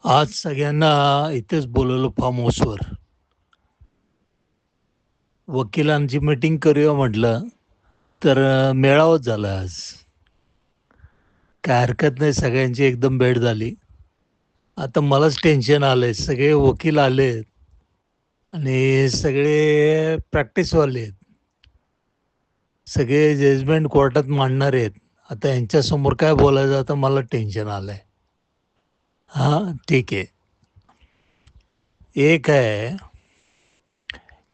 आज सगळ्यांना इथेच बोलवलं फार्म हाऊसवर. वकिलांची मीटिंग करूया म्हटलं, तर मेळावाच झाला आज. काय हरकत नाही, सगळ्यांची एकदम भेट झाली. आता मलाच टेन्शन आलंय. सगळे वकील आलेत आणि सगळे प्रॅक्टिसवाले आहेत. सगळे जजमेंट कोर्टात मांडणार आहेत. आता यांच्यासमोर काय बोलायचं, आता मला टेन्शन आलंय. हां, ठीक आहे. एक आहे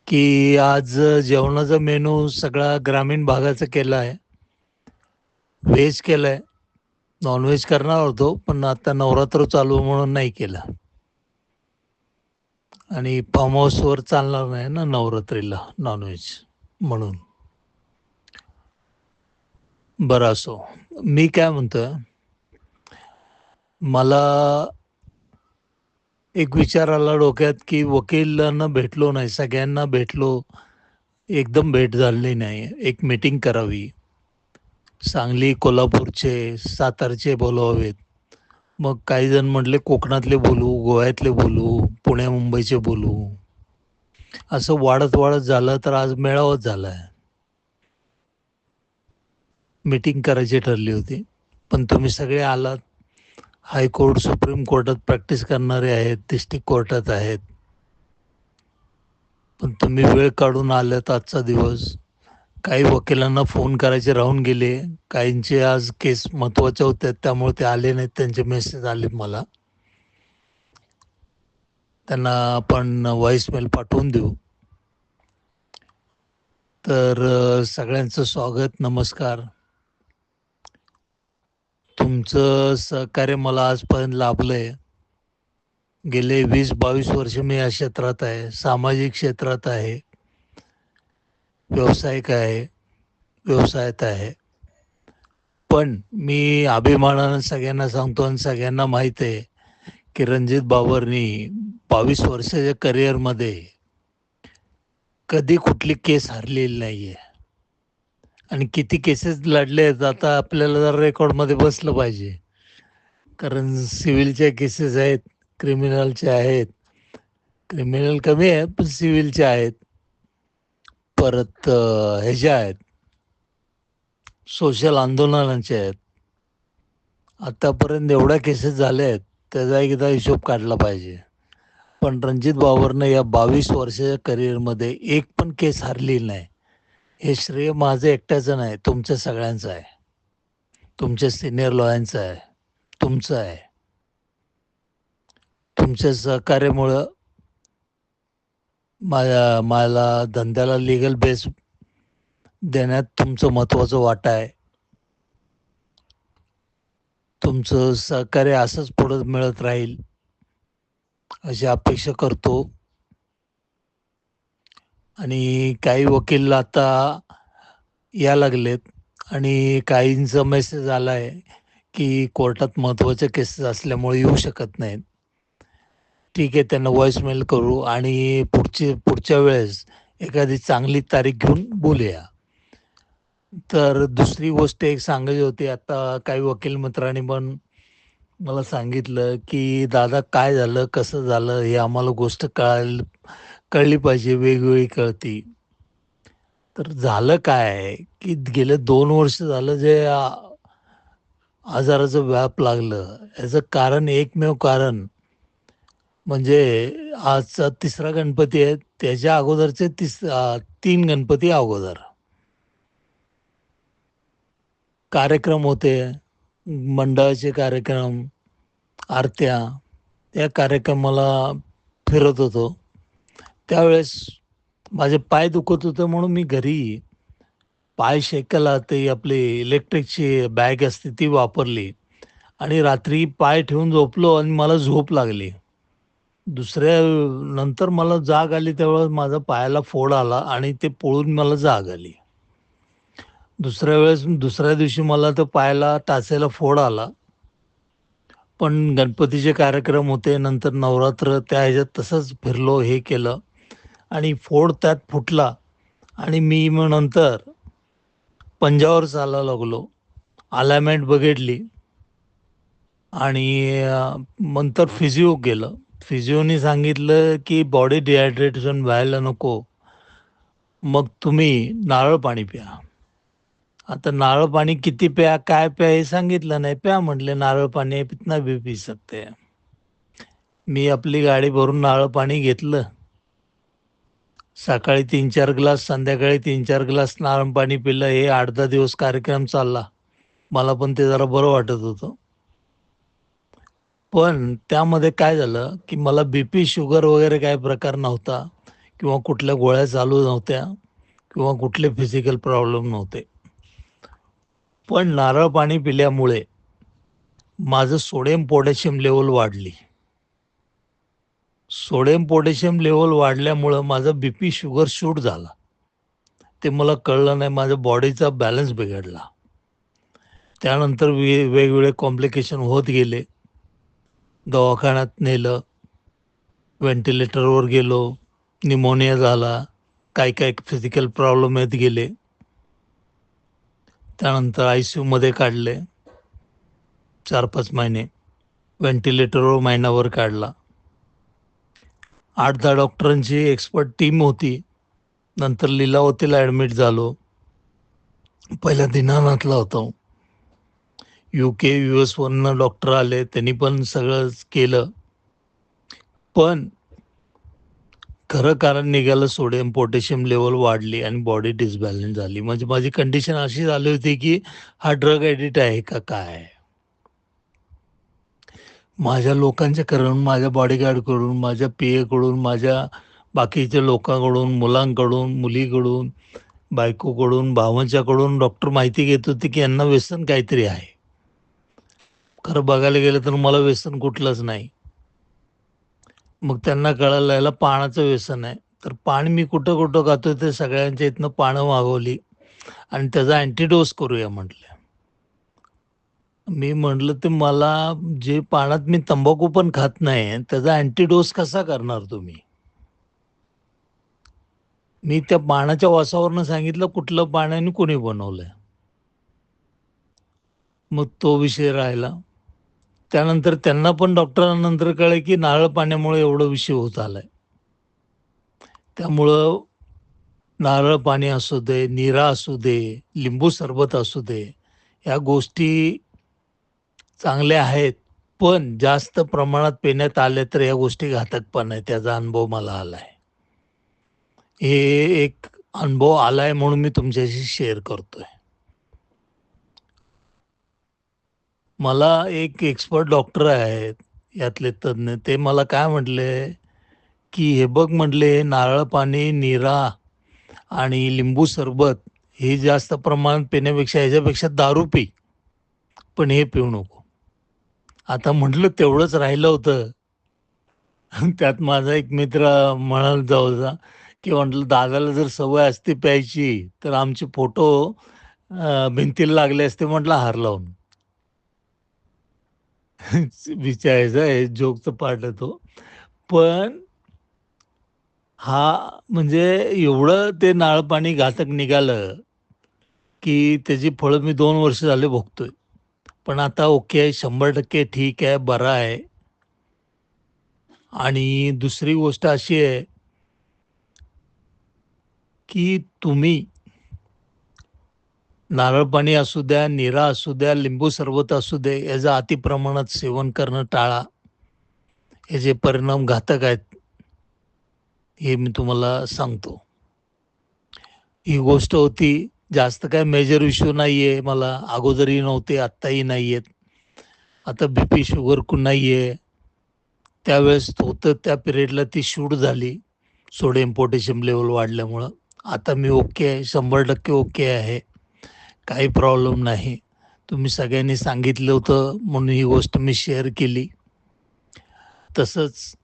की आज जेवणाचा मेनू सगळा ग्रामीण भागाचा केला आहे. व्हेज केलंय. नॉनव्हेज करणार होतो, पण आता नवरात्र चालू म्हणून नाही केलं. आणि फार्म हाऊसवर चालणार नाही ना नवरात्रीला नॉनव्हेज म्हणून. बरं असो. मी काय म्हणतोय, मला एक विचार आला डोक्यात, की वकिलांना भेटलो नाही, सगळ्यांना भेटलो, एकदम भेट झाली नाही. एक मीटिंग करावी. सांगली, कोल्हापूरचे, सातारचे बोलवावेत. मग काही जण म्हटले कोकणातले बोलू, गोव्यातले बोलू, पुणे मुंबईचे बोलू. असं वाढत वाढत झालं तर आज मेळावाच झालाय. मीटिंग करायची ठरली होती, पण तुम्ही सगळे आलात. हायकोर्ट, सुप्रीम कोर्टात प्रॅक्टिस करणारे आहेत, डिस्ट्रिक्ट कोर्टात आहेत. पण तुम्ही वेळ काढून आलात आजचा दिवस. काही वकिलांना फोन करायचे राहून गेले. काहींचे आज केस महत्त्वाच्या होत्या, त्यामुळे ते आले नाहीत. त्यांचे मेसेज आलेत मला. त्यांना आपण व्हॉइसमेल पाठवून देऊ. तर सगळ्यांचं स्वागत, नमस्कार. तुमचं सहकार्य मला आजपर्यंत लाभलंय. गेले 20-22 वर्ष मी या क्षेत्रात आहे, सामाजिक क्षेत्रात आहे, व्यावसायिक आहे, व्यवसायात आहे. पण मी अभिमानानं सगळ्यांना सांगतो आणि सगळ्यांना माहीत आहे, की रणजित बाबरनी 22 वर्षाच्या करिअरमध्ये कधी कुठली केस हरलेली नाहीये. आणि किती केसेस लढले आहेत, आता आपल्याला जरा रेकॉर्डमध्ये बसलं पाहिजे. कारण सिव्हिलच्या केसेस आहेत, क्रिमिनलच्या आहेत. क्रिमिनल कमी आहे, पण सिव्हिलच्या आहेत. परत ह्याच्या आहेत, सोशल आंदोलनाच्या आहेत. आतापर्यंत एवढ्या केसेस झाल्या आहेत, त्याचा एकदा हिशोब काढला पाहिजे. पण रणजित बाबरनं या 22 वर्षाच्या करिअरमध्ये एक पण केस हरलेली नाही. हे श्रेय माझं एकट्याचं नाही, तुमच्या सगळ्यांचं आहे. तुमच्या सिनियर लॉयरांचं आहे, तुमचं आहे. तुमच्या सहकार्यामुळं मला धंद्याला लीगल बेस देण्यात तुमचं महत्त्वाचं वाटा आहे. तुमचं सहकार्य असंच पुढं मिळत राहील अशी अपेक्षा करतो. आणि काही वकील आता या लागलेत आणि काहींचा मेसेज आला आहे, की कोर्टात महत्त्वाच्या केसेस असल्यामुळे येऊ शकत नाहीत. ठीक आहे, त्यांना व्हॉइसमेल करू आणि पुढच्या वेळेस एखादी चांगली तारीख घेऊन बोलूया. तर दुसरी गोष्ट एक सांगायची होती. आता काही वकील मित्रांनी पण मला सांगितलं, की "दादा काय झालं, कसं झालं, हे आम्हाला गोष्ट कळली पाहिजे, वेगवेगळी कळती." तर झालं काय, की गेले 2 वर्ष झालं जे आजाराचं व्याप लागलं, याचं कारण एकमेव कारण म्हणजे आजचा तिसरा गणपती आहे, त्याच्या अगोदरचे 3 गणपती अगोदर कार्यक्रम होते, मंडळाचे कार्यक्रम, आरत्या. त्या कार्यक्रमाला फिरत होतो. त्यावेळेस माझे पाय दुखत होते म्हणून मी घरी पाय शेकायला ते आपली इलेक्ट्रिकची बॅग असते ती वापरली आणि रात्री पाय ठेवून झोपलो आणि मला झोप लागली. दुसऱ्या नंतर मला जाग आली त्यावेळेस माझ्या पायाला फोड आला आणि ते पळून मला जाग आली. दुसऱ्या दिवशी मला तर पायाला टाचायला फोड आला. पण गणपतीचे कार्यक्रम होते, नंतर नवरात्र त्या ह्याच्यात तसंच फिरलो, हे केलं आणि फोड त्यात फुटला आणि मी मग नंतर पंजावर चालायला लागलो. अलाइनमेंट बघितली आणि नंतर फिजिओ गेलं. फिजिओनी सांगितलं, की बॉडी डिहायड्रेशन व्हायला नको, मग तुम्ही नारळ पाणी प्या. आता नारळ पाणी किती प्या, काय प्या हे सांगितलं नाही. प्या म्हटले नारळ पाणी कितना भी पी सकते हैं. मी आपली गाडी भरून नारळ पाणी घेतलं. सकाळी 3-4 ग्लास, संध्याकाळी 3-4 ग्लास नारळ पाणी पिलं. हे 8-10 दिवस कार्यक्रम चालला. मला पण ते जरा बरं वाटत होतं. पण त्यामध्ये काय झालं, की मला बीपी, शुगर वगैरे काही प्रकार नव्हता किंवा कुठल्या गोळ्या चालू नव्हत्या किंवा कुठले फिजिकल प्रॉब्लेम नव्हते. पण नारळ पाणी पिल्यामुळे माझं सोडियम, पोटॅशियम लेव्हल वाढली. सोडियम, पोटॅशियम लेव्हल वाढल्यामुळं माझं बीपी, शुगर शूट झाला. ते मला कळलं नाही. माझ्या बॉडीचा बॅलन्स बिघडला. त्यानंतर वेगवेगळे कॉम्प्लिकेशन होत गेले. दवाखान्यात नेलं, व्हेंटिलेटरवर गेलो, निमोनिया झाला, काही फिजिकल प्रॉब्लेम येत गेले. त्यानंतर आय-सी-यूमध्ये काढले 4-5 महिने. व्हेंटिलेटरवर महिनाभर काढला. 8-10 डॉक्टरांची एक्सपर्ट टीम होती. नंतर लीलावतीला ॲडमिट झालो. पहिला दीनानाथला होतो. UK, US वरनं डॉक्टर आले. त्यांनी पण सगळं केलं. पण खरं कारण निघालं सोडियम, पोटॅशियम लेव्हल वाढली आणि बॉडी डिसबॅलन्स झाली. म्हणजे माझी कंडिशन अशी झाली होती, की हा ड्रग ॲडिक्ट आहे का काय? माझ्या लोकांच्याकडून, माझ्या बॉडीगार्डकडून, माझ्या पीएकडून, माझ्या बाकीच्या लोकांकडून, मुलांकडून, मुलीकडून, बायकोकडून, भावांच्याकडून डॉक्टर माहिती घेत होते, की यांना व्यसन काहीतरी आहे. खरं बघायला गेलं तर मला व्यसन कुठलंच नाही. मग त्यांना कळालं याला पानाचं व्यसन आहे. तर पान मी कुठं-कुठं खातोय ते सगळ्यांच्या इथनं पानं मागवली आणि त्याचा अँटिडोस करूया म्हटलं. मी म्हटलं ते मला जे पानात मी तंबाखू पण खात नाही, त्याचा अँटिडोस कसा करणार तुम्ही? मी त्या पानाच्या वासावरून सांगितलं कुठलं पान आहे आणि कोणी बनवलंय. मग तो विषय राहिला. त्यानंतर त्यांना पण डॉक्टरांनंतर कळलं, की नारळ पाण्यामुळे एवढा विषय होत आलाय. त्यामुळं नारळ पाणी असू दे, नीरा असू दे, लिंबू सरबत असू दे, ह्या गोष्टी चांगल्या आहेत. पण जास्त प्रमाणात पिण्यात आल्या तर ह्या गोष्टी घातक पण आहेत. त्याचा अनुभव मला आलाय. हे एक अनुभव आलाय म्हणून मी तुमच्याशी शेअर करतोय. मला एक एक्सपर्ट डॉक्टर आहेत, यातले तज्ञ. ते मला काय म्हटले, की "हे बघ," म्हटले, "नारळ पाणी, नीरा आणि लिंबू सरबत हे जास्त प्रमाणात पिण्यापेक्षा ह्याच्यापेक्षा दारू पी, पण हे पिऊ नको." आता म्हटलं तेवढंच राहिलं होतं. त्यात माझा एक मित्र म्हणाला जवळचा, की म्हटलं, "दादाला जर सवय असती प्यायची, तर आमचे फोटो भिंतीला लागले असते," म्हटलं, "हार लावून." विचारायचा हे जोकचा पार्ट आहे तो. पण म्हणजे एवढं ते नारळ पाणी घातक निघालं, की त्याची फळं मी 2 वर्ष झाले भोगतोय. पण आता ओके आहे, 100% ठीक आहे, बरा आहे. आणि दुसरी गोष्ट अशी आहे, की तुम्ही नारळ पाणी असू द्या, नीरा असू द्या, लिंबू सरबत असू दे, याचं अतिप्रमाणात सेवन करणं टाळा. याचे परिणाम घातक आहेत, हे मी तुम्हाला सांगतो. ही गोष्ट होती. जास्त काही मेजर इश्यू नाहीये मला. अगोदरही नव्हते, आत्ताही नाहीयेत. आता बीपी, शुगर नाहीये. त्यावेळेस होतं त्या पिरियडला ती शूट झाली. सोडियम, पोटॅशियम लेव्हल वाढल्यामुळं. आता मी ओके आहे, 100% ओके आहे. काही प्रॉब्लेम नाही. तुम्ही सगळ्यांनी सांगितलं होतं म्हणून ही गोष्ट मी शेअर केली. तसंच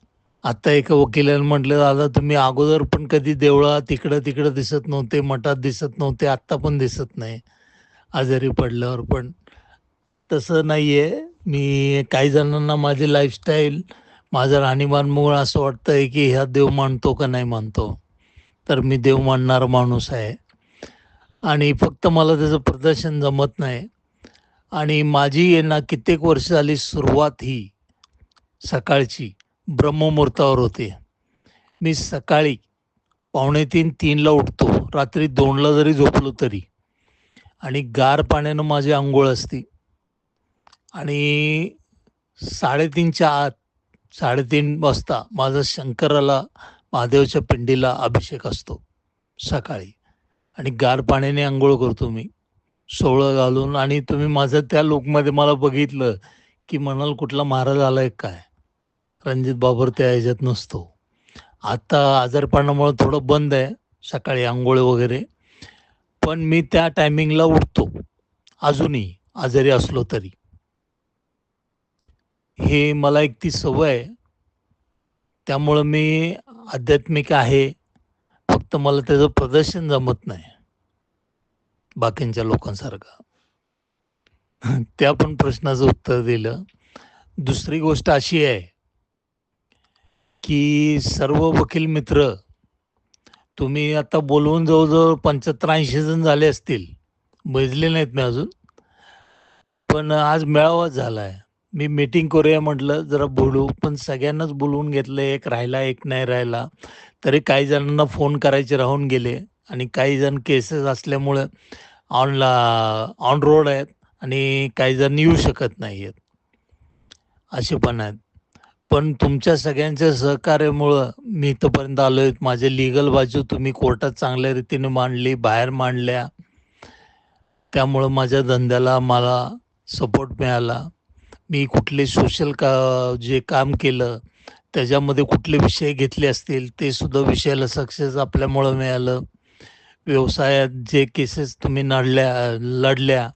आता एका वकिलाने म्हटलं, "दादा तुम्ही अगोदर पण कधी देवळात इकडं-तिकडं दिसत नव्हते, मठात दिसत नव्हते, आत्ता पण दिसत नाही, आजारी पडल्यावर पण." तसं नाहीये. मी काही जणांना माझी लाईफस्टाईल, माझं राहणीमानमुळं असं वाटतंय, की ह्या देव मानतो का नाही मानतो. तर मी देव मानणारा माणूस आहे आणि फक्त मला त्याचं प्रदर्शन जमत नाही. आणि माझी आहे ना कित्येक वर्ष झाली सुरुवात ही सकाळची ब्रह्ममुहूर्तावर होते. मी सकाळी 2:45-3ला उठतो. रात्री 2ला जरी झोपलो तरी आणि गार पाण्यानं माझी अंघोळ असते आणि 3:30च्या आत 3:30 वाजता माझा शंकराला महादेवाच्या पिंडीला अभिषेक असतो सकाळी आणि गार पाण्याने अंघोळ करतो मी. सोवळं घालून आणि तुम्ही माझं त्या लूकमध्ये मला बघितलं, की म्हणाल कुठला महाराज आलाय काय? रणजित बाबर त्या ह्याच्यात नसतो. आता आजारपणामुळे थोडं बंद आहे, सकाळी अंघोळ वगैरे. पण मी त्या टायमिंगला उठतो, अजूनही आजारी असलो तरी. हे मला एक ती सवय आहे. त्यामुळं मी आध्यात्मिक आहे. फक्त मला त्याचं प्रदर्शन जमत नाही, बाकीच्या लोकांसारखं. त्या पण प्रश्नाचं उत्तर दिलं. दुसरी गोष्ट अशी आहे, की सर्व वकील मित्र तुम्ही आता बोलवून जवळ-जवळ 75-80 जण झाले असतील. मोजले नाहीत मी अजून. पण आज मेळावाच झालाय. मी मीटिंग करूया म्हटलं, जरा बोलू, पण सगळ्यांनाच बोलवून घेतलं. एक राहिला, एक नाही राहिला. तरी काही जणांना फोन करायचे राहून गेले आणि काही जण केसेस असल्यामुळं ऑन रोड आहेत आणि काही जण येऊ शकत नाहीयेत. असे पण आहेत. पण तुमच्या सगळ्यांच्या सहकार्यामुळं मी इथपर्यंत आलोय. माझी लीगल बाजू तुम्ही कोर्टात चांगल्या रीतीने मांडली, बाहेर मांडल्या. त्यामुळं माझ्या धंद्याला मला सपोर्ट मिळाला. मी कुठले सोशल जे काम केलं, त्याच्यामध्ये कुठले विषय घेतले असतील, ते सुद्धा विषयाला सक्सेस आपल्यामुळं मिळालं. व्यवसायात जे केसेस तुम्ही लढल्या,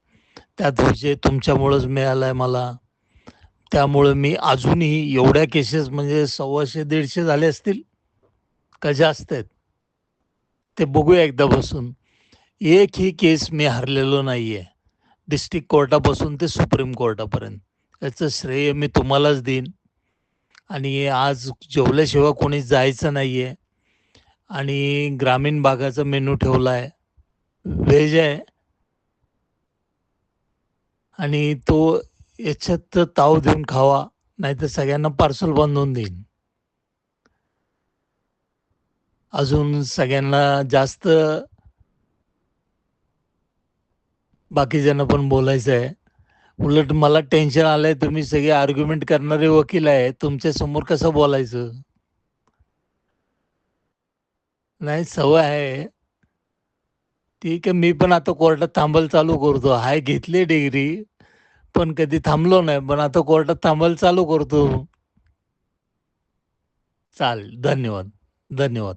त्यात विजय तुमच्यामुळंच मिळालाय मला. त्यामुळं मी अजूनही एवढ्या केसेस म्हणजे 125-150 झाले असतील का जास्त आहेत? ते बघूया एकदा बसून. एकही केस मी हरलेलो नाहीये. डिस्ट्रिक्ट कोर्टापासून ते सुप्रीम कोर्टापर्यंत. याचं श्रेय मी तुम्हालाच देईन आणि आज जेवल्याशिवाय कोणी जायचं नाहीये आणि ग्रामीण भागाचा मेनू ठेवलाय. व्हेज आहे आणि तो याच्यात ताव देऊन खावा, नाहीतर सगळ्यांना पार्सल बनवून देईन. अजून सगळ्यांना जास्त बाकीच्यांना पण बोलायचं आहे. उलट मला टेन्शन आलंय, तुम्ही सगळे आर्ग्युमेंट करणारे वकील आहे. तुमच्या समोर कसं बोलायचं? नाही सवय आहे. ठीक आहे, मी पण आता कोर्टात थांबायला चालू करतो. हाय घेतली डिग्री, पण कधी थांबलो नाही. पण आता कोर्टात थांबायला चालू करतो. चालेल. धन्यवाद. धन्यवाद.